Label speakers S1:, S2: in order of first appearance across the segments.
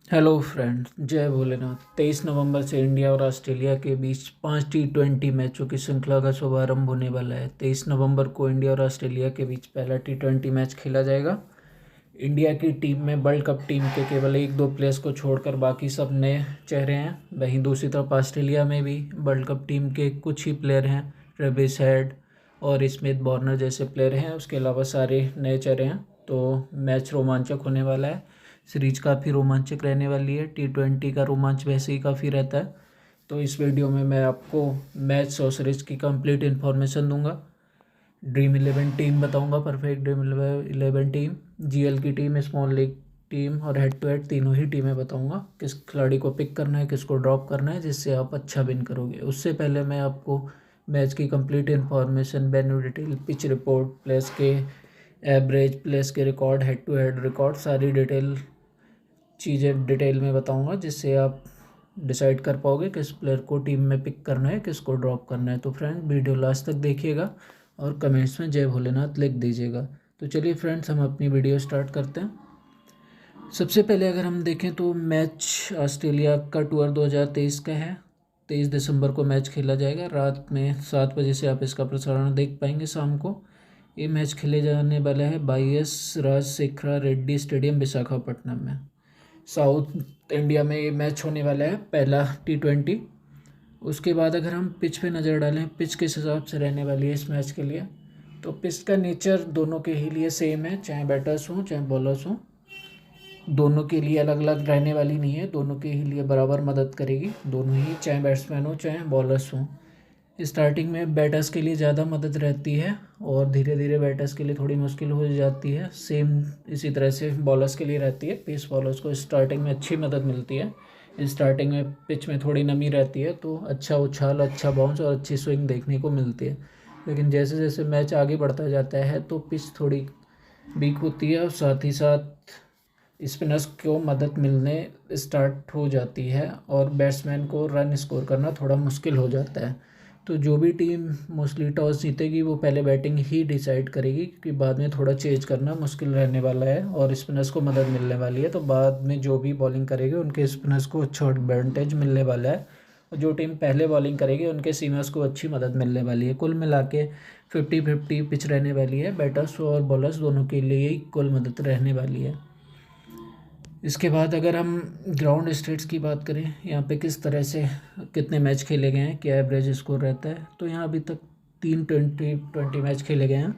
S1: Hello friends, जय भोलेनाथ। 23 नवंबर से India और ऑस्ट्रेलिया के बीच 5 T20 मैचों की श्रृंखला का शुभारंभ होने वाला है। 23 नवंबर को इंडिया और ऑस्ट्रेलिया के बीच पहला T20 मैच खेला जाएगा। इंडिया की टीम में वर्ल्ड कप टीम के केवल एक दो प्लेयर्स को छोड़कर बाकी सब नए चेहरे हैं। वहीं दूसरी तरफ ऑस्ट्रेलिया में भी वर्ल्ड कप टीम के कुछ ही प्लेयर हैं। ट्रेविस हेड और स्मिथ वार्नर जैसे प्लेयर हैं, उसके अलावा सारे नए चेहरे हैं। तो मैच रोमांचक होने वाला है। सीरीज काफ़ी रोमांचक रहने वाली है। T20 का रोमांच वैसे ही काफ़ी रहता है। तो इस वीडियो में मैं आपको मैच और सीरीज की कंप्लीट इन्फॉर्मेशन दूंगा। ड्रीम 11 टीम बताऊंगा, परफेक्ट ड्रीम 11 टीम, GL की टीम, स्मॉल लीग टीम और हेड टू हेड तीनों ही टीमें बताऊंगा। किस खिलाड़ी को पिक करना है, किसको ड्रॉप करना है, जिससे आप अच्छा विन करोगे। उससे पहले मैं आपको मैच की complete information, venue detail, pitch report, place के एवरेज, प्लेस के record, head to head record, सारी डिटेल चीज़ें डिटेल में बताऊंगा, जिससे आप डिसाइड कर पाओगे किस प्लेयर को टीम में पिक करना है, किसको ड्रॉप करना है। तो फ्रेंड्स, वीडियो लास्ट तक देखिएगा और कमेंट्स में जय भोलेनाथ लिख दीजिएगा। तो चलिए फ्रेंड्स, हम अपनी वीडियो स्टार्ट करते हैं। सबसे पहले अगर हम देखें तो मैच ऑस्ट्रेलिया का टूर 2023 का है। 23 दिसंबर को मैच खेला जाएगा। रात में 7 बजे से आप इसका प्रसारण देख पाएंगे शाम को। ये मैच खेले जाने वाला है YS राजशेखरा रेड्डी स्टेडियम, विशाखापट्टनम में। साउथ इंडिया में ये मैच होने वाला है, पहला T20। उसके बाद अगर हम पिच पे नज़र डालें, पिच किस हिसाब से रहने वाली है इस मैच के लिए, तो पिच का नेचर दोनों के ही लिए सेम है, चाहे बैटर्स हों चाहे बॉलर्स हों। दोनों के लिए अलग अलग रहने वाली नहीं है, दोनों के ही लिए बराबर मदद करेगी। दोनों ही, चाहे बैट्समैन हो चाहे बॉलर्स हों। स्टार्टिंग में बैटर्स के लिए ज़्यादा मदद रहती है और धीरे धीरे बैटर्स के लिए थोड़ी मुश्किल हो जाती है। सेम इसी तरह से बॉलर्स के लिए रहती है। पेस बॉलर्स को स्टार्टिंग में अच्छी मदद मिलती है। स्टार्टिंग में पिच में थोड़ी नमी रहती है तो अच्छा उछाल, अच्छा बाउंस और अच्छी स्विंग देखने को मिलती है। लेकिन जैसे जैसे मैच आगे बढ़ता जाता है तो पिच थोड़ी वीक होती है और साथ ही साथ स्पिनर्स को मदद मिलने स्टार्ट हो जाती है और बैट्समैन को रन स्कोर करना थोड़ा मुश्किल हो जाता है। तो जो भी टीम मोस्टली टॉस जीतेगी वो पहले बैटिंग ही डिसाइड करेगी, क्योंकि बाद में थोड़ा चेज करना मुश्किल रहने वाला है और स्पिनर्स को मदद मिलने वाली है। तो बाद में जो भी बॉलिंग करेगी उनके स्पिनर्स को अच्छा एडवांटेज मिलने वाला है और जो टीम पहले बॉलिंग करेगी उनके सीमर्स को अच्छी मदद मिलने वाली है। कुल मिला के 50-50 पिच रहने वाली है। बैटर्स और बॉलर्स दोनों के लिए इक्वल मदद रहने वाली है। इसके बाद अगर हम ग्राउंड स्टेट्स की बात करें, यहाँ पे किस तरह से कितने मैच खेले गए हैं, क्या एवरेज स्कोर रहता है, तो यहाँ अभी तक 3 20 मैच खेले गए हैं।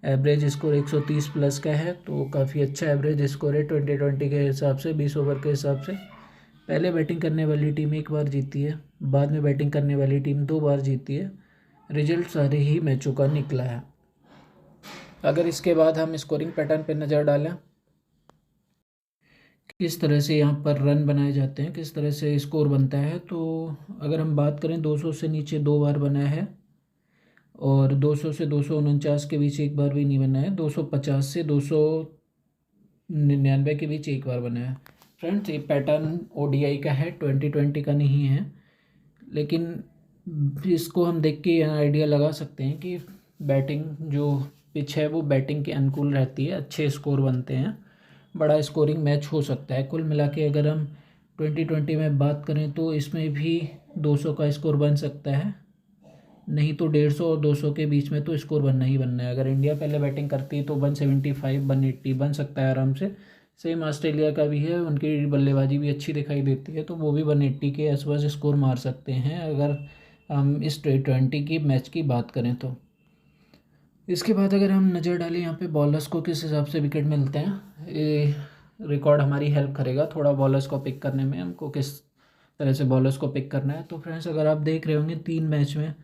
S1: एवरेज स्कोर 130 प्लस का है, तो काफ़ी अच्छा एवरेज स्कोर है 2020 के हिसाब से, 20 ओवर के हिसाब से। पहले बैटिंग करने वाली टीम एक बार जीती है, बाद में बैटिंग करने वाली टीम 2 बार जीती है। रिजल्ट सारे ही मैचों का निकला है। अगर इसके बाद हम स्कोरिंग पैटर्न पर नज़र डालें, किस तरह से यहाँ पर रन बनाए जाते हैं, किस तरह से स्कोर बनता है, तो अगर हम बात करें 200 से नीचे 2 बार बना है और 200 से 249 के बीच एक बार भी नहीं बना है। 250 से 299 के बीच एक बार बना है। फ्रेंड्स, ये पैटर्न ODI का है, 2020 का नहीं है। लेकिन इसको हम देख के यहाँ आइडिया लगा सकते हैं कि बैटिंग जो पिच है वो बैटिंग के अनुकूल रहती है, अच्छे स्कोर बनते हैं, बड़ा स्कोरिंग मैच हो सकता है। कुल मिला के अगर हम 2020 में बात करें तो इसमें भी 200 का स्कोर बन सकता है, नहीं तो 150 और 200 के बीच में तो स्कोर बनना ही बनना है। अगर इंडिया पहले बैटिंग करती है तो 175 180 बन सकता है आराम से। सेम ऑस्ट्रेलिया का भी है, उनकी बल्लेबाजी भी अच्छी दिखाई देती है, तो वो भी 180 के आसपास स्कोर मार सकते हैं अगर हम इस T20 की मैच की बात करें तो। इसके बाद अगर हम नज़र डालें यहाँ पे बॉलर्स को किस हिसाब से विकेट मिलते हैं, ये रिकॉर्ड हमारी हेल्प करेगा थोड़ा बॉलर्स को पिक करने में, हमको किस तरह से बॉलर्स को पिक करना है। तो फ्रेंड्स, अगर आप देख रहे होंगे 3 मैच में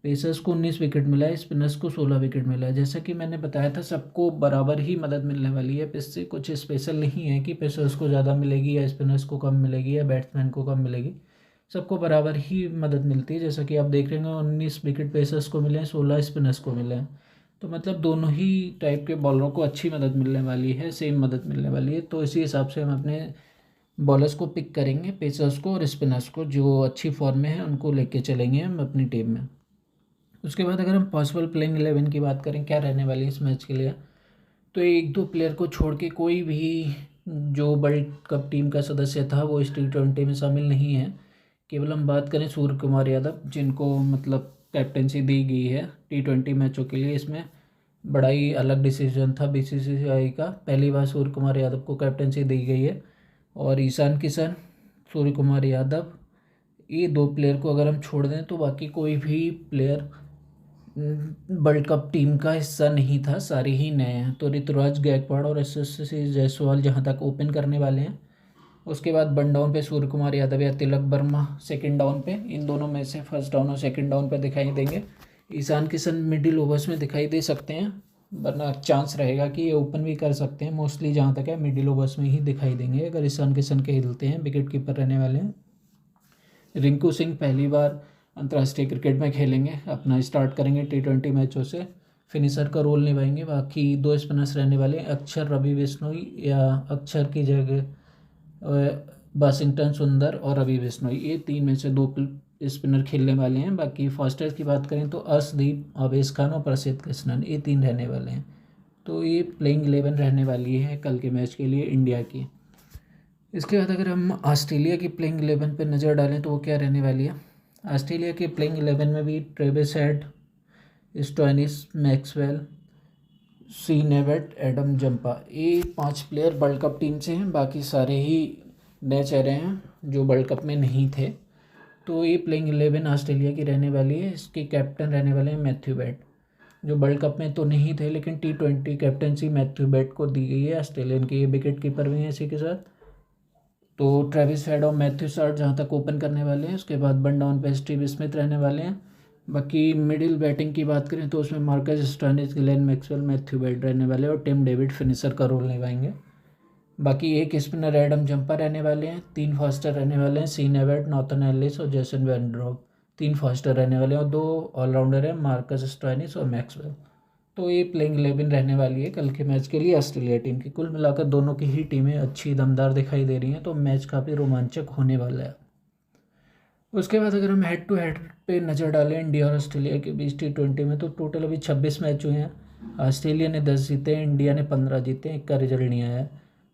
S1: पेसर्स को 19 विकेट मिला है, स्पिनर्स को 16 विकेट मिला है। जैसा कि मैंने बताया था, सबको बराबर ही मदद मिलने वाली है। पिच से कुछ स्पेशल नहीं है कि पेसर्स को ज़्यादा मिलेगी या स्पिनर्स को कम मिलेगी या बैट्समैन को कम मिलेगी। सबको बराबर ही मदद मिलती है। जैसा कि आप देख रहे हैं, 19 विकेट पेसर्स को मिले हैं, 16 स्पिनर्स को मिले हैं। तो मतलब दोनों ही टाइप के बॉलरों को अच्छी मदद मिलने वाली है, सेम मदद मिलने वाली है। तो इसी हिसाब से हम अपने बॉलर्स को पिक करेंगे, पेसर्स को और स्पिनर्स को, जो अच्छी फॉर्म में है उनको लेके चलेंगे हम अपनी टीम में। उसके बाद अगर हम पॉसिबल प्लेइंग 11 की बात करें क्या रहने वाली है इस मैच के लिए, तो एक दो प्लेयर को छोड़ के कोई भी जो वर्ल्ड कप टीम का सदस्य था वो इस T20 में शामिल नहीं है। केवल हम बात करें सूर्य कुमार यादव, जिनको मतलब कैप्टेंसी दी गई है T20 मैचों के लिए। इसमें बड़ा ही अलग डिसीजन था BCCI का, पहली बार सूर्य कुमार यादव को कैप्टेंसी दी गई है। और ईशान किशन, सूर्य कुमार यादव, ये दो प्लेयर को अगर हम छोड़ दें तो बाकी कोई भी प्लेयर वर्ल्ड कप टीम का हिस्सा नहीं था, सारे ही नए हैं। तो ऋतुराज गायकवाड़ और यशस्वी जायसवाल जहां तक ओपन करने वाले हैं। उसके बाद वन डाउन पे सूर्य कुमार यादव या तिलक वर्मा सेकंड डाउन पे, इन दोनों में से फर्स्ट डाउन और सेकंड डाउन पे दिखाई देंगे। ईशान किशन मिडिल ओवर्स में दिखाई दे सकते हैं, वरना चांस रहेगा कि ये ओपन भी कर सकते हैं। मोस्टली जहाँ तक है मिडिल ओवर्स में ही दिखाई देंगे अगर ईशान किशन के हिलते हैं। विकेट कीपर रहने वाले हैं रिंकू सिंह, पहली बार अंतर्राष्ट्रीय क्रिकेट में खेलेंगे, अपना स्टार्ट करेंगे T20 मैचों से, फिनिशर का रोल निभाएंगे। बाकी दो स्पिनर्स रहने वाले हैं, अक्षर रवि बिश्नोई, या अक्षर की जगह वाशिंगटन सुंदर और रवि बिश्नोई, ये तीन में से दो स्पिनर खेलने वाले हैं। बाकी फास्टर की बात करें तो अर्शदीप, अवेश खान और प्रसिद्ध कृष्णन, ये तीन रहने वाले हैं। तो ये प्लेइंग 11 रहने वाली है कल के मैच के लिए इंडिया की। इसके बाद अगर हम ऑस्ट्रेलिया की प्लेइंग 11 पर नज़र डालें तो वो क्या रहने वाली है। ऑस्ट्रेलिया की प्लेइंग 11 में भी ट्रेविस हेड, स्टोइनिस, मैक्सवेल, सी नेवेट, एडम जंपा, ये 5 प्लेयर वर्ल्ड कप टीम से हैं। बाकी सारे ही नए चेहरे हैं जो वर्ल्ड कप में नहीं थे। तो ये प्लेइंग 11 ऑस्ट्रेलिया की रहने वाली है। इसके कैप्टन रहने वाले हैं मैथ्यू बेट, जो वर्ल्ड कप में तो नहीं थे लेकिन T20 कैप्टनसी मैथ्यू बेट को दी गई है ऑस्ट्रेलियन की। ये विकेट कीपर भी हैं इसी के साथ। तो ट्रेविस हेड और मैथ्यू सार्ट जहाँ तक ओपन करने वाले हैं। उसके बाद वन डाउन पे स्टीव स्मिथ रहने वाले हैं। बाकी मिडिल बैटिंग की बात करें तो उसमें Marcus Stoinis, Glenn Maxwell, Matthew बेट रहने वाले हैं और टिम डेविड फिनिशर का रोल निभाएंगे। बाकी एक स्पिनर एडम जंपा रहने वाले हैं, 3 फास्टर रहने वाले हैं, सी नेवेट, नॉर्थन एलिस और जेसन वैनड्रॉप, 3 फास्टर रहने वाले हैं और 2 ऑलराउंडर हैं, मार्कस स्टोइनिस और मैक्सवेल। तो ये प्लेइंग 11 रहने वाली है कल के मैच के लिए ऑस्ट्रेलिया टीम की। कुल मिलाकर दोनों की ही टीमें अच्छी दमदार दिखाई दे रही हैं, तो मैच काफ़ी रोमांचक होने वाला है। उसके बाद अगर हम हेड टू हेड पे नज़र डालें इंडिया और ऑस्ट्रेलिया के बीच T20 में, तो टोटल अभी 26 मैच हुए हैं। ऑस्ट्रेलिया ने 10 जीते, इंडिया ने 15 जीते, एक का रिजल्ट नहीं आया है।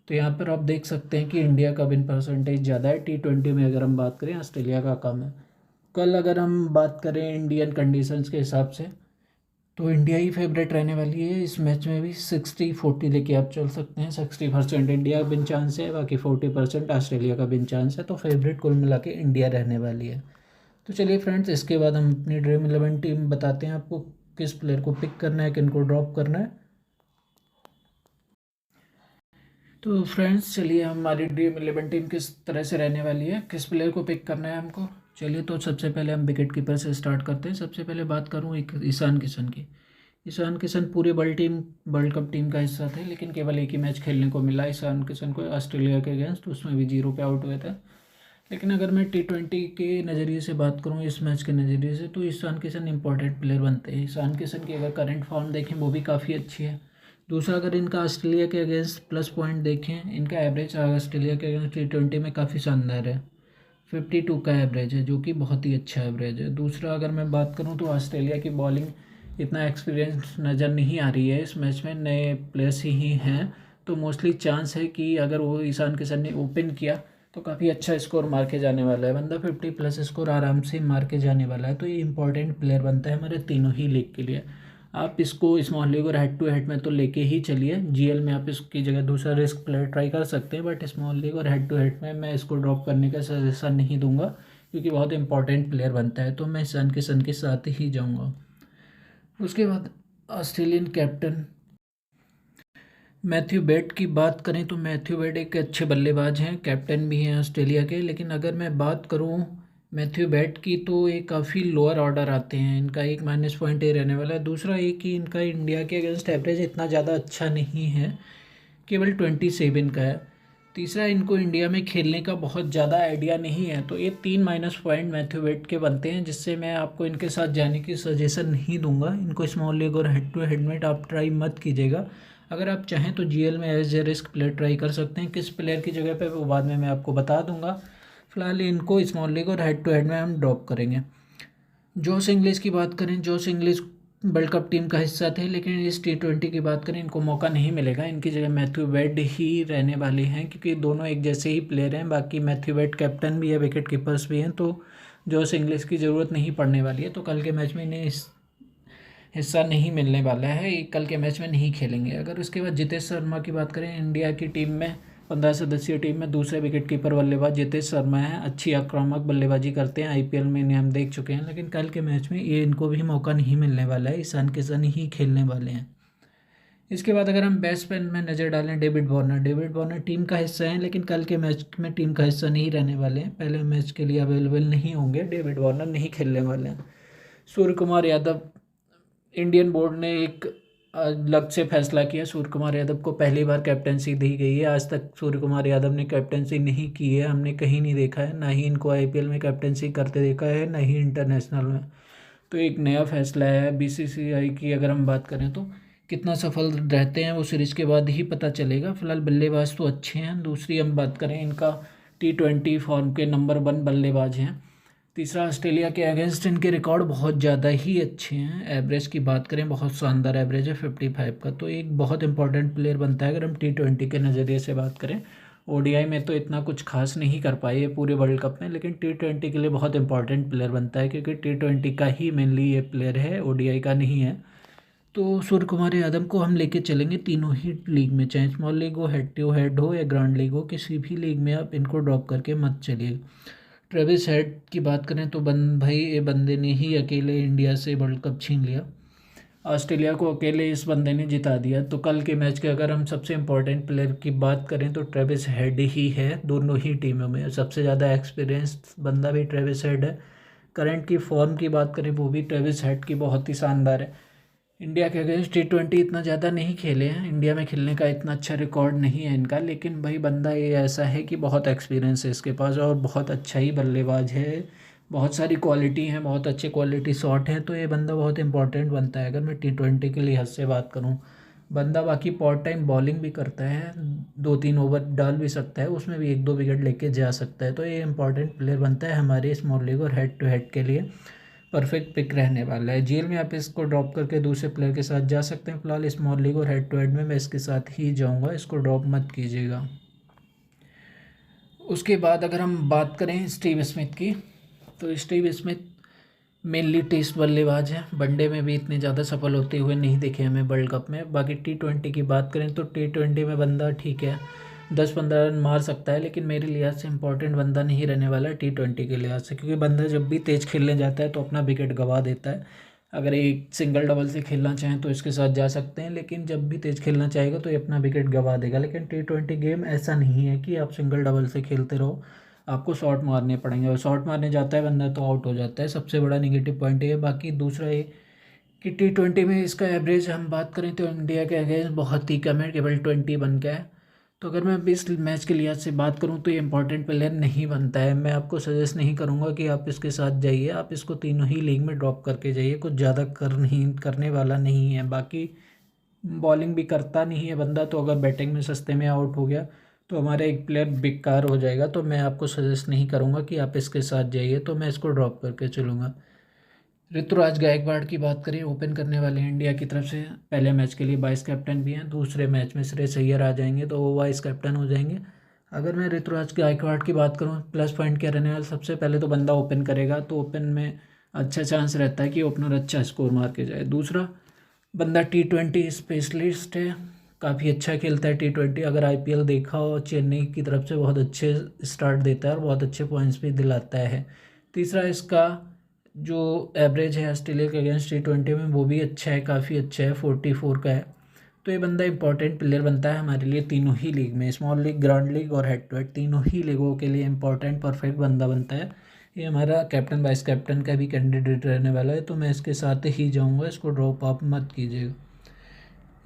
S1: तो यहाँ पर आप देख सकते हैं कि इंडिया का विन परसेंटेज ज़्यादा है T20 में अगर हम बात करें, ऑस्ट्रेलिया का कम है। कल अगर हम बात करें इंडियन कंडीशंस के हिसाब से तो इंडिया ही फेवरेट रहने वाली है। इस मैच में भी 60-40 लेके आप चल सकते हैं। 60% इंडिया का विन चांस है, बाकी 40% ऑस्ट्रेलिया का विन चांस है। तो फेवरेट कुल मिला के इंडिया रहने वाली है। तो चलिए फ्रेंड्स, इसके बाद हम अपनी ड्रीम 11 टीम बताते हैं आपको, किस प्लेयर को पिक करना है, किन को ड्रॉप करना है। तो फ्रेंड्स चलिए, हमारी ड्रीम 11 टीम किस तरह से रहने वाली है, किस प्लेयर को पिक करना है हमको। चलिए, तो सबसे पहले हम विकेट कीपर से स्टार्ट करते हैं। सबसे पहले बात करूँ एक ईशान किशन की। ईशान किशन पूरी वर्ल्ड कप टीम का हिस्सा थे, लेकिन केवल एक ही मैच खेलने को मिला ईशान किशन को, ऑस्ट्रेलिया के अगेंस्ट, उसमें भी 0 पे आउट हुए थे। लेकिन अगर मैं T20 के नज़रिए से बात करूँ, इस मैच के नज़रिए से, तो ईशान किशन इंपॉर्टेंट प्लेयर बनते हैं। ईशान किशन की अगर करंट फॉर्म देखें वो भी काफ़ी अच्छी है। दूसरा, अगर इनका ऑस्ट्रेलिया के अगेंस्ट प्लस पॉइंट देखें, इनका एवरेज ऑस्ट्रेलिया के अगेंस्ट T20 में काफ़ी शानदार है, 52 का एवरेज है, जो कि बहुत ही अच्छा एवरेज है। दूसरा, अगर मैं बात करूँ तो ऑस्ट्रेलिया की बॉलिंग इतना एक्सपीरियंस नज़र नहीं आ रही है इस मैच में, नए प्लेयर्स ही हैं। तो मोस्टली चांस है कि अगर वो ईशान किशन ने ओपन किया तो काफ़ी अच्छा स्कोर मार के जाने वाला है, बंदा 50+ स्कोर आराम से मार के जाने वाला है। तो ये इंपॉर्टेंट प्लेयर बनता है हमारे तीनों ही लीग के लिए। आप इसको स्मॉल लीग और हेड टू हेड में तो लेके ही चलिए। GL में आप इसकी जगह दूसरा रिस्क प्लेयर ट्राई कर सकते हैं, बट स्मॉल लीग और हेड टू हेड में मैं इसको ड्रॉप करने का सजेशन नहीं दूंगा, क्योंकि बहुत इंपॉर्टेंट प्लेयर बनता है। तो मैं ईशान किशन के साथ ही जाऊँगा। उसके बाद ऑस्ट्रेलियन कैप्टन मैथ्यू बेट की बात करें तो मैथ्यू बेट एक अच्छे बल्लेबाज हैं, कैप्टन भी हैं ऑस्ट्रेलिया के। लेकिन अगर मैं बात करूं मैथ्यू बेट की, तो ये काफ़ी लोअर ऑर्डर आते हैं। इनका एक -पॉइंट ये रहने वाला है। दूसरा ये कि इनका इंडिया के अगेंस्ट एवरेज इतना ज़्यादा अच्छा नहीं है, केवल 27 का है। तीसरा, इनको इंडिया में खेलने का बहुत ज़्यादा आइडिया नहीं है। तो ये 3 माइनस पॉइंट मैथ्यू बेट के बनते हैं, जिससे मैं आपको इनके साथ जाने की सजेशन नहीं दूंगा। इनको स्मॉल लीग और हेड टू हेड में आप ट्राई मत कीजिएगा। अगर आप चाहें तो GL में as a risk player try कर सकते हैं। किस प्लेयर की जगह पे वो बाद में मैं आपको बता दूंगा। फिलहाल इनको स्मॉल लीग और हेड टू हेड में हम ड्रॉप करेंगे। जॉस इंग्लिश की बात करें, Jos English world cup team का हिस्सा थे, लेकिन इस T20 की बात करें इनको मौका नहीं मिलेगा। इनकी जगह मैथ्यू वेड ही रहने वाले हैं, क्योंकि दोनों एक जैसे ही प्लेयर हैं। बाकी मैथ्यू वेड कैप्टन भी है, विकेट कीपर्स भी हैं, तो जोश इंग्लिश की ज़रूरत नहीं पड़ने वाली है। तो कल के मैच में इन्हें हिस्सा नहीं मिलने वाला है, कल के मैच में नहीं खेलेंगे। अगर उसके बाद जितेश शर्मा की बात करें, इंडिया की टीम में 15 सदस्यीय टीम में दूसरे विकेट कीपर बल्लेबाज जितेश शर्मा हैं। अच्छी आक्रामक बल्लेबाजी करते हैं, IPL में इन्हें हम देख चुके हैं। लेकिन कल के मैच में ये इनको भी मौका नहीं मिलने वाला है, ईशान किशन ही खेलने वाले हैं। इसके बाद अगर हम बैट्समैन में नज़र डालें, डेविड वार्नर टीम का हिस्सा हैं, लेकिन कल के मैच में टीम का हिस्सा नहीं रहने वाले हैं। पहले मैच के लिए अवेलेबल नहीं होंगे, डेविड वार्नर नहीं खेलने वाले हैं। सूर्य कुमार यादव, इंडियन बोर्ड ने एक अलग से फैसला किया। सूर्य कुमार यादव को पहली बार कैप्टनसी दी गई है। आज तक सूर्य कुमार यादव ने कैप्टनसी नहीं की है, हमने कहीं नहीं देखा है, ना ही इनको IPL में कैप्टनसी करते देखा है, ना ही इंटरनेशनल में। तो एक नया फैसला है BCCI की। अगर हम बात करें तो कितना सफल रहते हैं वो सीरीज के बाद ही पता चलेगा। फिलहाल बल्लेबाज तो अच्छे हैं। दूसरी हम बात करें, इनका T20 फॉर्म के नंबर 1 बल्लेबाज हैं। तीसरा, ऑस्ट्रेलिया के अगेंस्ट इनके रिकॉर्ड बहुत ज़्यादा ही अच्छे हैं। एवरेज की बात करें, बहुत शानदार एवरेज है 55 का, तो एक बहुत इंपॉर्टेंट प्लेयर बनता है। अगर हम T20 के नज़रिए से बात करें, ODI में तो इतना कुछ खास नहीं कर पाए ये पूरे वर्ल्ड कप में, लेकिन T20 के लिए बहुत इंपॉर्टेंट प्लेयर बनता है, क्योंकि T20 का ही मेनली ये प्लेयर है, ODI का नहीं है। तो सूर्य कुमार यादव को हम लेके चलेंगे तीनों ही लीग में, चाहे स्मॉल लीग हो, हेड टू हेड हो, या ग्रांड लीग हो, किसी भी लीग में आप इनको ड्रॉप करके मत चलिए। ट्रेविस हेड की बात करें तो भाई ये बंदे ने ही अकेले इंडिया से वर्ल्ड कप छीन लिया। ऑस्ट्रेलिया को अकेले इस बंदे ने जिता दिया। तो कल के मैच के अगर हम सबसे इम्पोर्टेंट प्लेयर की बात करें तो ट्रेविस हेड ही है दोनों ही टीमों में। सबसे ज़्यादा एक्सपीरियंस बंदा भी ट्रेविस हेड है। करंट की फॉर्म की बात करें वो भी ट्रेविस हेड की बहुत ही शानदार है। इंडिया के अगेंस्ट T20 इतना ज़्यादा नहीं खेले हैं, इंडिया में खेलने का इतना अच्छा रिकॉर्ड नहीं है इनका, लेकिन भाई बंदा ये ऐसा है कि बहुत एक्सपीरियंस है इसके पास और बहुत अच्छा ही बल्लेबाज है। बहुत सारी क्वालिटी हैं, बहुत अच्छे क्वालिटी शॉट हैं, तो ये बंदा बहुत इंपॉर्टेंट बनता है अगर मैं T20 के लिहाज से बात करूँ। बंदा बाकी पार्ट टाइम बॉलिंग भी करता है, 2-3 ओवर डाल भी सकता है, उसमें भी 1-2 विकेट लेके जा सकता है। तो ये इंपॉर्टेंट प्लेयर बनता है हमारे स्मॉल लीग और हेड टू हेड के लिए परफेक्ट पिक रहने वाला है। GL में आप इसको ड्रॉप करके दूसरे प्लेयर के साथ जा सकते हैं। फिलहाल स्मॉल लीग और हेड टू हेड में मैं इसके साथ ही जाऊंगा, इसको ड्रॉप मत कीजिएगा। उसके बाद अगर हम बात करें स्टीव स्मिथ की, तो स्टीव स्मिथ मेनली टेस्ट बल्लेबाज है, वनडे में भी इतने ज़्यादा सफल होते हुए नहीं देखे हमें वर्ल्ड कप में। बाकी T20 की बात करें तो T20 में बंदा ठीक है, 10-15 रन मार सकता है, लेकिन मेरे लिहाज से इंपॉर्टेंट बंदा नहीं रहने वाला है T20 के लिहाज से, क्योंकि बंदा जब भी तेज़ खेलने जाता है तो अपना विकेट गंवा देता है। अगर एक सिंगल डबल से खेलना चाहें तो इसके साथ जा सकते हैं, लेकिन जब भी तेज़ खेलना चाहेगा तो ये अपना विकेट गंवा देगा। लेकिन T20 गेम ऐसा नहीं है कि आप सिंगल डबल से खेलते रहो, आपको शॉट मारने पड़ेंगे, और शॉट मारने जाता है बंदा तो आउट हो जाता है। सबसे बड़ा निगेटिव पॉइंट ये है। बाकी दूसरा ये कि T20 में इसका एवरेज हम बात करें तो इंडिया के अगेंस्ट बहुत ही कम है, केवल 20 बन गया है। तो अगर मैं अभी इस मैच के लिहाज से बात करूं तो ये इंपॉर्टेंट प्लेयर नहीं बनता है। मैं आपको सजेस्ट नहीं करूंगा कि आप इसके साथ जाइए, आप इसको तीनों ही लीग में ड्रॉप करके जाइए, कुछ ज़्यादा करने वाला नहीं है। बाकी बॉलिंग भी करता नहीं है बंदा, तो अगर बैटिंग में सस्ते में आउट हो गया तो हमारा एक प्लेयर बेकार हो जाएगा। तो मैं आपको सजेस्ट नहीं करूँगा कि आप इसके साथ जाइए, तो मैं इसको ड्रॉप करके चलूँगा। ऋतुराज गायकवाड़ की बात करें, ओपन करने वाले हैं इंडिया की तरफ से। पहले मैच के लिए वाइस कैप्टन भी हैं, दूसरे मैच में श्रेयस अय्यर आ जाएंगे तो वो वाइस कैप्टन हो जाएंगे। अगर मैं ऋतुराज गायकवाड़ की बात करूँ, प्लस पॉइंट क्या रहने वाला, सबसे पहले तो बंदा ओपन करेगा तो ओपन में अच्छा चांस रहता है कि ओपनर अच्छा स्कोर मार के जाए। दूसरा, बंदा T20 स्पेशलिस्ट है, काफ़ी अच्छा खेलता है T20। अगर IPL देखा हो, चेन्नई की तरफ से बहुत अच्छे स्टार्ट देता है और बहुत अच्छे पॉइंट्स भी दिलाता है। तीसरा, इसका जो एवरेज है ऑस्ट्रेलिया के अगेंस्ट T20 में वो भी अच्छा है, काफ़ी अच्छा है, 44 का है। तो ये बंदा इंपॉर्टेंट प्लेयर बनता है हमारे लिए तीनों ही लीग में, स्मॉल लीग, ग्रांड लीग और हेड टू हेड, तीनों ही लीगों के लिए इंपॉर्टेंट परफेक्ट बंदा बनता है। ये हमारा कैप्टन वाइस कैप्टन का भी कैंडिडेट रहने वाला है, तो मैं इसके साथ ही जाऊँगा, इसको ड्रॉप आप मत कीजिएगा।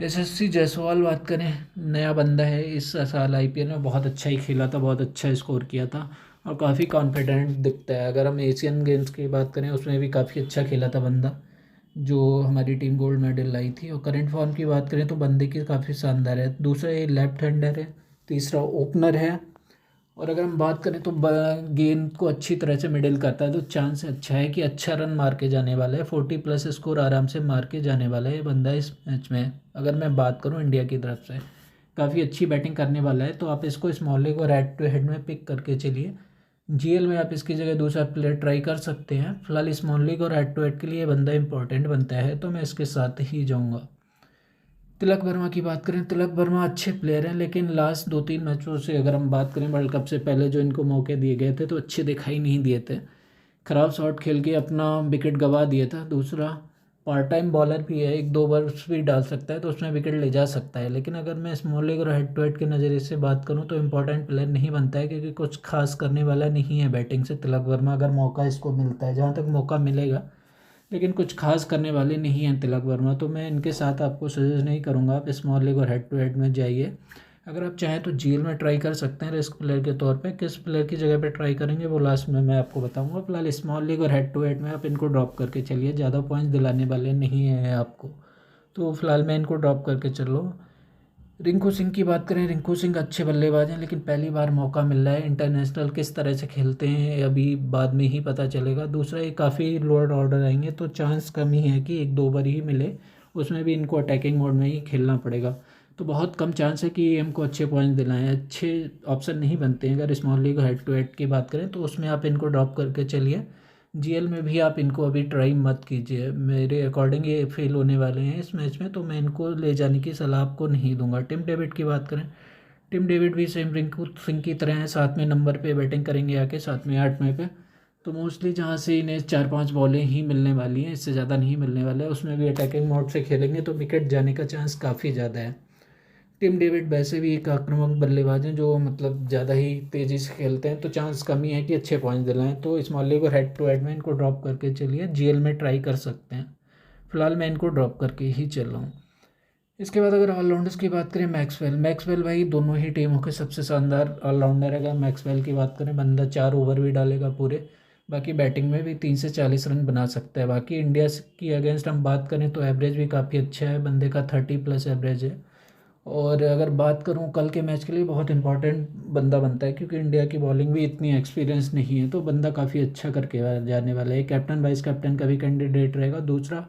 S1: SSC जायसवाल बात करें, नया बंदा है, इस साल IPL में बहुत अच्छा ही खेला था, बहुत अच्छा स्कोर किया था और काफ़ी कॉन्फिडेंट दिखता है। अगर हम एशियन गेम्स की बात करें उसमें भी काफ़ी अच्छा खेला था बंदा, जो हमारी टीम गोल्ड मेडल लाई थी। और करंट फॉर्म की बात करें तो बंदे की काफ़ी शानदार है। दूसरा, ये लेफ्ट हैंडर है। तीसरा, ओपनर है और अगर हम बात करें तो गेंद को अच्छी तरह से मिडिल करता है, तो चांस अच्छा है कि अच्छा रन मार के जाने वाला है, 40+ स्कोर आराम से मार के जाने वाला है ये बंदा इस मैच में। अगर मैं बात करूं इंडिया की तरफ से, काफ़ी अच्छी बैटिंग करने वाला है, तो आप इसको स्मॉल लीग और हेड टू हेड में पिक करके चलिए। जीएल में आप इसकी जगह दूसरा प्लेयर ट्राई कर सकते हैं। फिलहाल स्मॉल लीग और हेड टू हेड के लिए ये बंदा इंपॉर्टेंट बनता है, तो मैं इसके साथ ही जाऊँगा। तिलक वर्मा की बात करें, तिलक वर्मा अच्छे प्लेयर हैं, लेकिन लास्ट 2-3 मैचों से अगर हम बात करें वर्ल्ड कप से पहले जो इनको मौके दिए गए थे तो अच्छे दिखाई नहीं दिए थे। ख़राब शॉट खेल के अपना विकेट गंवा दिया था। दूसरा, पार्ट टाइम बॉलर भी है, 1-2 ओवर्स भी डाल सकता है, तो उसमें विकेट ले जा सकता है। लेकिन अगर मैं स्मॉल लीग और हेड टू हेड के नज़रिए से बात करूँ तो इंपॉर्टेंट प्लेयर नहीं बनता है, क्योंकि कुछ खास करने वाला नहीं है बैटिंग से तिलक वर्मा, अगर मौका इसको मिलता है, जहाँ तक मौका मिलेगा, लेकिन कुछ खास करने वाले नहीं हैं तिलक वर्मा, तो मैं इनके साथ आपको सजेस्ट नहीं करूँगा। आप स्मॉल लीग और हेड टू हेड में जाइए। अगर आप चाहें तो जीएल में ट्राई कर सकते हैं रिस्क प्लेयर के तौर पे। किस प्लेयर की जगह पे ट्राई करेंगे वो लास्ट में मैं आपको बताऊंगा। फिलहाल स्मॉल लीग और हेड टू हेड में आप इनको ड्रॉप करके चलिए, ज़्यादा पॉइंट्स दिलाने वाले नहीं हैं आपको, तो फिलहाल मैं इनको ड्रॉप करके चलो। रिंकू सिंह की बात करें, रिंकू सिंह अच्छे बल्लेबाज हैं, लेकिन पहली बार मौका मिल रहा है। इंटरनेशनल किस तरह से खेलते हैं अभी बाद में ही पता चलेगा। दूसरा, ये काफ़ी लोअर ऑर्डर आएंगे, तो चांस कम ही है कि 1-2 बार ही मिले, उसमें भी इनको अटैकिंग मोड में ही खेलना पड़ेगा, तो बहुत कम चांस है कि ये हमको अच्छे पॉइंट्स दिलाएं। अच्छे ऑप्शन नहीं बनते हैं। अगर small league head to head की बात करें तो उसमें आप इनको ड्रॉप करके चलिए। जीएल में भी आप इनको अभी ट्राई मत कीजिए, मेरे अकॉर्डिंग ये फेल होने वाले हैं इस मैच में, तो मैं इनको ले जाने की सलाह आपको नहीं दूंगा। टिम डेविड की बात करें, टिम डेविड भी सेम रिंकू सिंह की तरह है, 7वें नंबर पे बैटिंग करेंगे आके, 7वें 8वें पे, तो मोस्टली जहाँ से इन्हें 4-5 बॉलें ही मिलने वाली हैं, इससे ज़्यादा नहीं मिलने वाला है। उसमें भी अटैकिंग मोड से खेलेंगे तो विकेट जाने का चांस काफ़ी ज़्यादा है। टिम डेविड वैसे भी एक आक्रामक बल्लेबाज हैं, जो मतलब ज़्यादा ही तेज़ी से खेलते हैं, तो चांस कम ही है कि अच्छे पॉइंट्स दिलाएं। तो स्मॉल लीग और हेड टू हेड में इनको ड्रॉप करके चलिए, जीएल में ट्राई कर सकते हैं। फिलहाल मैं इनको ड्रॉप करके ही चल रहा हूँ। इसके बाद अगर ऑलराउंडर्स की बात करें, मैक्सवेल, मैक्सवेल भाई दोनों ही टीमों के सबसे शानदार ऑलराउंडर है। अगर मैक्सवेल की बात करें, बंदा 4 ओवर भी डालेगा पूरे, बाकी बैटिंग में भी 30 से 40 रन बना सकता है। बाकी इंडिया की अगेंस्ट हम बात करें तो एवरेज भी काफ़ी अच्छा है, बंदे का 30+ एवरेज है। और अगर बात करूं कल के मैच के लिए, बहुत इंपॉर्टेंट बंदा बनता है, क्योंकि इंडिया की बॉलिंग भी इतनी एक्सपीरियंस नहीं है, तो बंदा काफ़ी अच्छा करके जाने वाला है। कैप्टन वाइस कैप्टन का भी कैंडिडेट रहेगा। दूसरा,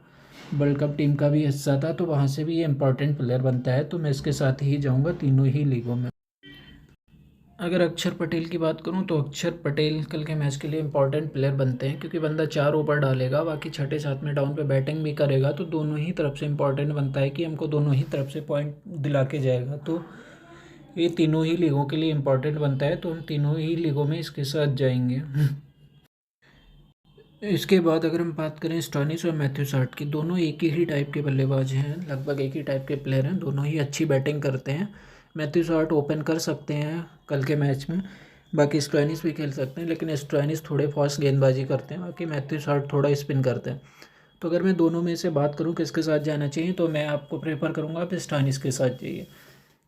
S1: वर्ल्ड कप टीम का भी हिस्सा था, तो वहाँ से भी ये इंपॉर्टेंट प्लेयर बनता है, तो मैं इसके साथ ही जाऊँगा तीनों ही लीगों में। अगर अक्षर पटेल की बात करूं तो अक्षर पटेल कल के मैच के लिए इंपॉर्टेंट प्लेयर बनते हैं, क्योंकि बंदा 4 ओवर डालेगा, बाकी छठे सातवें डाउन पे बैटिंग भी करेगा, तो दोनों ही तरफ से इंपॉर्टेंट बनता है कि हमको दोनों ही तरफ से पॉइंट दिला के जाएगा। तो ये तीनों ही लीगों के लिए इंपॉर्टेंट बनता है, तो हम तीनों ही लीगों में इसके साथ जाएंगे। इसके बाद अगर हम बात करें स्टोइनिस और मैथ्यू सार्ट की, दोनों एक ही टाइप के बल्लेबाज हैं, लगभग एक ही टाइप के प्लेयर हैं, दोनों ही अच्छी बैटिंग करते हैं। मैथ्यू सार्ट ओपन कर सकते हैं कल के मैच में, बाकी स्टोइनिस भी खेल सकते हैं, लेकिन स्टोइनिस थोड़े फास्ट गेंदबाजी करते हैं, बाकी मैथ्यू सार्ट थोड़ा स्पिन करते हैं। तो अगर मैं दोनों में से बात करूँ किसके साथ जाना चाहिए, तो मैं आपको प्रेफर करूँगा आप स्टोइनिस के साथ जाइए,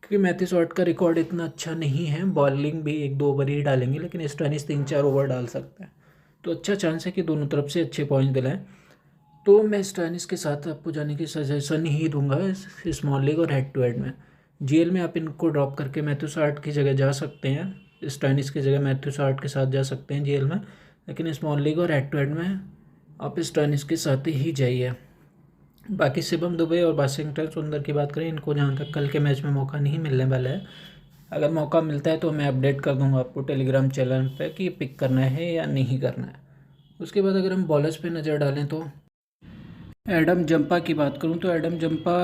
S1: क्योंकि मैथ्यू सार्ट का रिकॉर्ड इतना अच्छा नहीं है, बॉलिंग भी 1-2 ओवर ही डालेंगे, लेकिन स्टोइनिस 3-4 ओवर डाल सकता है, तो अच्छा चांस है कि दोनों तरफ से अच्छे पॉइंट दिलाएं। तो मैं स्टोइनिस के साथ आपको जाने की सजेशन ही दूंगा स्मॉल लीग और हेड टू हेड में। जीएल में आप इनको ड्रॉप करके मैथ्यू सार्ट की जगह जा सकते हैं, स्टोइनिस की जगह मैथ्यू सार्ट के साथ जा सकते हैं जीएल में, लेकिन स्मॉल लीग और हेड टू हेड में आप स्टोइनिस के साथ ही जाइए। बाकी शिवम दुबे और वाशिंगटन सुंदर की बात करें, इनको जहाँ तक कल के मैच में मौका नहीं मिलने वाला है, अगर मौका मिलता है तो मैं अपडेट कर दूंगा आपको टेलीग्राम चैनल पे कि पिक करना है या नहीं करना है। उसके बाद अगर हम बॉलर्स पे नज़र डालें तो एडम जंपा की बात करूं तो एडम जंपा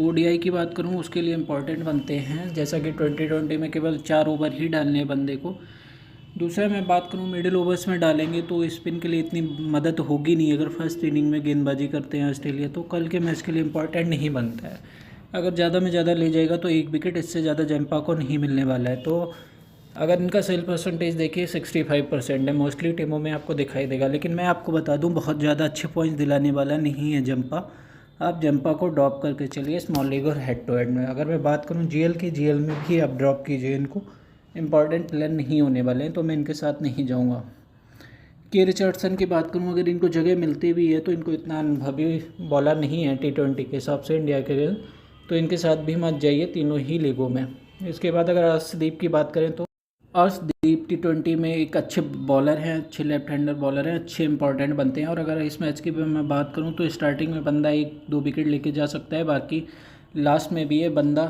S1: ओडीआई की बात करूं उसके लिए इम्पॉर्टेंट बनते हैं, जैसा कि 2020 में केवल 4 ओवर ही डालने हैं बंदे को। दूसरा, मैं बात करूं मिडिल ओवर्स में डालेंगे तो स्पिन के लिए इतनी मदद होगी नहीं, अगर फर्स्ट इनिंग में गेंदबाजी करते हैं ऑस्ट्रेलिया, तो कल के मैच के लिए इम्पॉर्टेंट नहीं बनता है। अगर ज़्यादा में ज़्यादा ले जाएगा तो 1 विकेट, इससे ज़्यादा जंपा को नहीं मिलने वाला है। तो अगर इनका सेल परसेंटेज देखिए 65% है, मोस्टली टीमों में आपको दिखाई देगा, लेकिन मैं आपको बता दूं बहुत ज़्यादा अच्छे पॉइंट्स दिलाने वाला नहीं है जंपा। आप जंपा को ड्रॉप करके चलिए स्मॉल लीग और हेड टू हेड में। अगर मैं बात करूं जीएल की, जीएल में भी आप ड्रॉप कीजिए इनको, इंपॉर्टेंट प्लेयर नहीं होने वाले हैं, तो मैं इनके साथ नहीं जाऊँगा। के रिचर्डसन की बात करूं, अगर इनको जगह मिलती भी है तो इनको इतना अनुभवी बॉलर नहीं है T20 के हिसाब से इंडिया के लिए, तो इनके साथ भी मत जाइए तीनों ही लीगों में। इसके बाद अगर अर्शदीप की बात करें तो अर्शदीप T20 में एक अच्छे बॉलर हैं, अच्छे लेफ्ट हैंडर बॉलर हैं, अच्छे इंपॉर्टेंट बनते हैं। और अगर इस मैच की भी मैं बात करूं तो स्टार्टिंग में बंदा 1-2 विकेट लेके जा सकता है, बाकी लास्ट में भी ये बंदा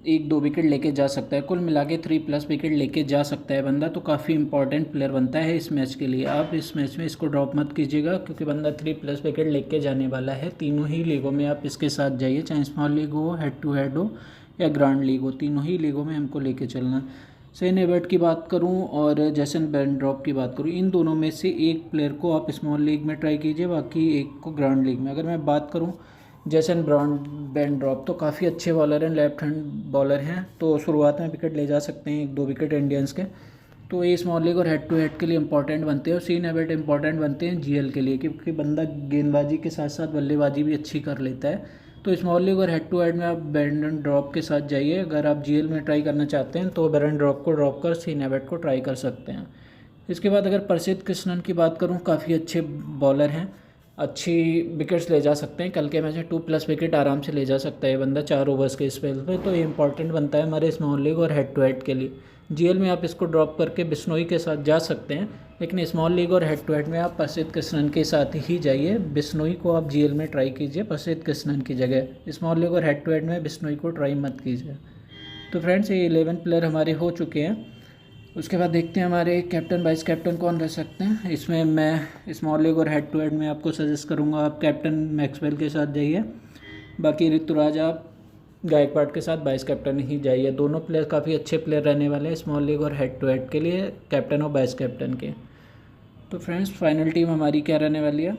S1: 1-2 विकेट लेके जा सकता है। कुल मिला के 3+ विकेट लेके जा सकता है बंदा, तो काफ़ी इंपॉर्टेंट प्लेयर बनता है इस मैच के लिए। आप इस मैच में इसको ड्रॉप मत कीजिएगा, क्योंकि बंदा 3+ विकेट लेके जाने वाला है। तीनों ही लीगों में आप इसके साथ जाइए, चाहे स्मॉल लीग हो, हेड टू हेड हो या ग्रांड लीग हो, तीनों ही लीगों में हमको लेके चलना। शेन एबर्ट की बात करूं और जेसन बेंड्रॉप की बात करूं, इन दोनों में से एक प्लेयर को आप स्मॉल लीग में ट्राई कीजिए, बाकी एक को ग्रांड लीग में। अगर मैं बात करूं जेसन बेंड्रॉप, तो काफ़ी अच्छे बॉलर हैं, लेफ्ट हैंड बॉलर हैं, तो शुरुआत में विकेट ले जा सकते हैं, 1-2 विकेट इंडियंस के। तो ये स्मॉल लीग और हेड टू हेड के लिए इंपॉर्टेंट बनते हैं। और शेन एबर्ट इंपॉर्टेंट बनते हैं जीएल के लिए, क्योंकि बंदा गेंदबाजी के साथ साथ बल्लेबाजी भी अच्छी कर लेता है। तो स्मॉल लीग और हेड टू हेड में आप बेंड्रॉप के साथ जाइए। अगर आप जीएल में ट्राई करना चाहते हैं तो बेंड्रॉप को ड्रॉप कर शेन एबर्ट को ट्राई कर सकते हैं। इसके बाद अगर प्रसिद्ध कृष्णन की बात करूं, काफ़ी अच्छे बॉलर हैं, अच्छी विकेट्स ले जा सकते हैं। कल के मैच में 2+ विकेट आराम से ले जा सकता है बंदा 4 ओवर्स के स्पेल पे, तो ये इंपॉर्टेंट बनता है हमारे स्मॉल लीग और हेड टू हेड के लिए। जीएल में आप इसको ड्रॉप करके बिश्नोई के साथ जा सकते हैं, लेकिन स्मॉल लीग और हेड टू हेड में आप प्रसिद्ध कृष्णन के साथ ही जाइए। बिश्नोई को आप जीएल में ट्राई कीजिए प्रसिद्ध कृष्णन की जगह। स्मॉल लीग और हेड टू हेड में बिश्नोई को ट्राई मत कीजिए। तो फ्रेंड्स, ये 11 प्लेयर हमारे हो चुके हैं। उसके बाद देखते हैं हमारे कैप्टन वाइस कैप्टन कौन रह सकते हैं। इसमें मैं स्मॉल लीग और हेड टू हेड में आपको सजेस्ट करूंगा आप कैप्टन मैक्सवेल के साथ जाइए, बाकी ऋतुराज आप गायकवाड़ के साथ वाइस कैप्टन ही जाइए। दोनों प्लेयर काफ़ी अच्छे प्लेयर रहने वाले हैं स्मॉल लीग और हेड टू हेड के लिए, कैप्टन और वाइस कैप्टन के। तो फ्रेंड्स, फाइनल टीम हमारी क्या रहने वाली है,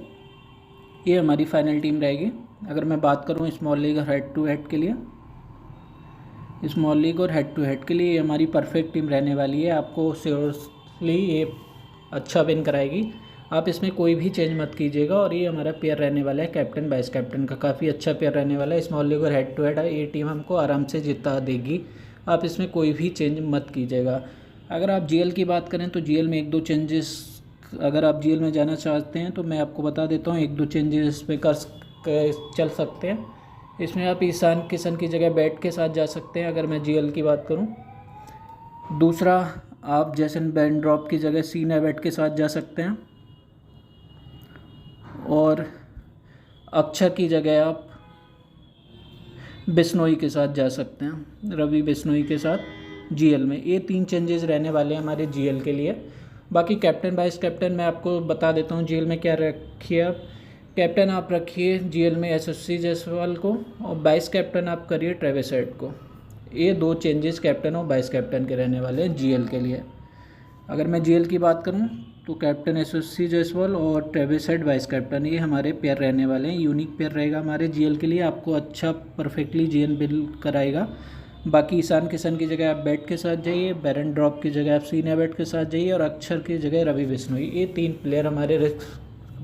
S1: ये हमारी फाइनल टीम रहेगी। अगर मैं बात करूँ स्मॉल लीग और हेड टू हेड के लिए, स्मॉल लीग और हेड टू हेड के लिए हमारी परफेक्ट टीम रहने वाली है। आपको श्योरली ये अच्छा विन कराएगी। आप इसमें कोई भी चेंज मत कीजिएगा। और ये हमारा पेयर रहने वाला है कैप्टन वाइस कैप्टन का, काफ़ी अच्छा पेयर रहने वाला है। स्मॉल लीग और हेड टू हेड ये टीम हमको आराम से जिता देगी। आप इसमें कोई भी चेंज मत कीजिएगा। अगर आप जीएल की बात करें तो जीएल में 1-2 चेंजेस, अगर आप जीएल में जाना चाहते हैं तो मैं आपको बता देता हूँ, 1-2 चेंजेस पे चल सकते हैं। इसमें आप ईशान किशन की जगह बैट के साथ जा सकते हैं, अगर मैं जीएल की बात करूं। दूसरा, आप जेसन बेंड्रॉप की जगह शेन एबर्ट के साथ जा सकते हैं। और अक्षर की जगह आप बिश्नोई के साथ जा सकते हैं, रवि बिश्नोई के साथ जीएल में। ये 3 चेंजेस रहने वाले हैं हमारे जीएल के लिए। बाकी कैप्टन वाइस कैप्टन मैं आपको बता देता हूँ जीएल में क्या रखिए। आप कैप्टन आप रखिए जीएल में यशस्वी जायसवाल को, और वाइस कैप्टन आप करिए ट्रेविस हेड को। ये 2 चेंजेस कैप्टन और वाइस कैप्टन के रहने वाले हैं जीएल के लिए। अगर मैं जीएल की बात करूं तो कैप्टन यशस्वी जायसवाल और ट्रेविस हेड वाइस कैप्टन, ये हमारे पेयर रहने वाले हैं। यूनिक पेयर रहेगा हमारे जीएल के लिए, आपको अच्छा परफेक्टली जीएल बिल्ड कराएगा। बाकी ईशान किशन की जगह आप बैट के साथ जाइए, बेंड्रॉप की जगह आप शेन एबर्ट के साथ जाइए, और अक्षर की जगह रवि बिश्नोई। ये 3 प्लेयर हमारे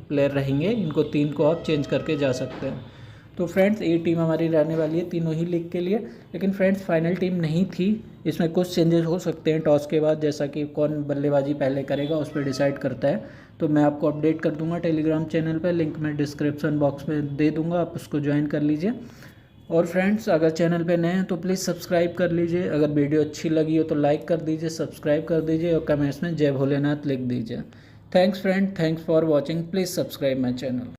S1: प्लेयर रहेंगे, इनको 3 को आप चेंज करके जा सकते हैं। तो फ्रेंड्स, ये टीम हमारी रहने वाली है तीनों ही लीग के लिए। लेकिन फ्रेंड्स, फाइनल टीम नहीं थी, इसमें कुछ चेंजेस हो सकते हैं टॉस के बाद, जैसा कि कौन बल्लेबाजी पहले करेगा उस पर डिसाइड करता है। तो मैं आपको अपडेट कर दूंगा टेलीग्राम चैनल पर, लिंक मैं डिस्क्रिप्शन बॉक्स में दे दूंगा, आप उसको ज्वाइन कर लीजिए। और फ्रेंड्स, अगर चैनल पे नए हैं तो प्लीज़ सब्सक्राइब कर लीजिए। अगर वीडियो अच्छी लगी हो तो लाइक कर दीजिए, सब्सक्राइब कर दीजिए, और कमेंट्स में जय भोलेनाथ लिख दीजिए। Thanks friend, thanks for watching, please subscribe my channel.